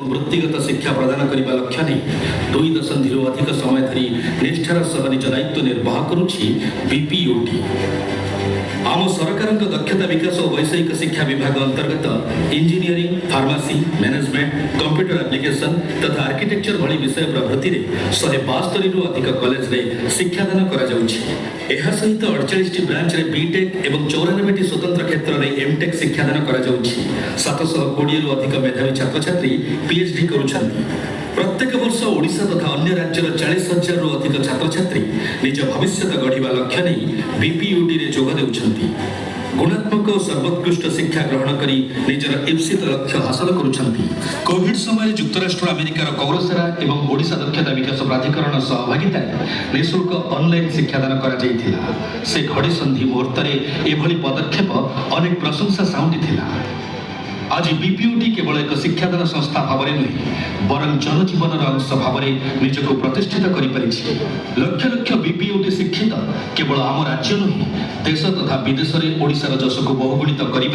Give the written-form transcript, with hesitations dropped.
वृत्तिगत शिक्षा प्रदान करने लक्ष्य नहीं 2 दशंधि अधिक समय धरी निष्ठार सह निज दायित्व निर्वाह करुछि बीपीयूटी। आम सरकार दक्षता विकास और वैषयिक शिक्षा विभाग अंतर्गत engineering, pharmacy, management, computer application तथा आर्किटेक्चर भली विषय प्रभृति 172 रु अधिक कॉलेज रे शिक्षादान करा जाउछि। एहा सहित 48 ब्रांच रे बीटेक एवं 94 स्वतंत्र क्षेत्र रे एमटेक शिक्षादान करा जाउछि। 720 रु अधिक मेधावी छात्र छात्री पीएचडी करुछन्ति। प्रत्येक वर्ष ओडिशा तथा अन्य राज्यर 40,000 रु अधिक छात्र छात्री निज भविष्य गढ़ा लक्ष्य नहीं बीपीयूटी रे जोग देउछन्ति। गुणात्मक और सर्वोत्कृष्ट शिक्षा ग्रहण करी निजर इप्सित लक्ष्य हासिल करुछन्ति। कोविड समय युक्तराष्ट्र अमेरिकार कौरसेरा एवं ओडिशा दक्षता विकास प्राधिकरण सहभागितारे निःशुल्क ऑनलाइन शिक्षादान करा जायथिला। से घड़ी संधि मुहूर्त रे एभली पदक्षेप अनेक प्रशंसा साउंटिथिला। आज बीपीयूटी केवल एक शिक्षादान संस्था भाव नुहे बरं जनजीवन अंश भाव निजक प्रतिष्ठित कर लक्ष लक्ष बीपीयूटी शिक्षित केवल आम राज्य नुहे देश तथा विदेश में ओडिशार जश को बहुगुणित कर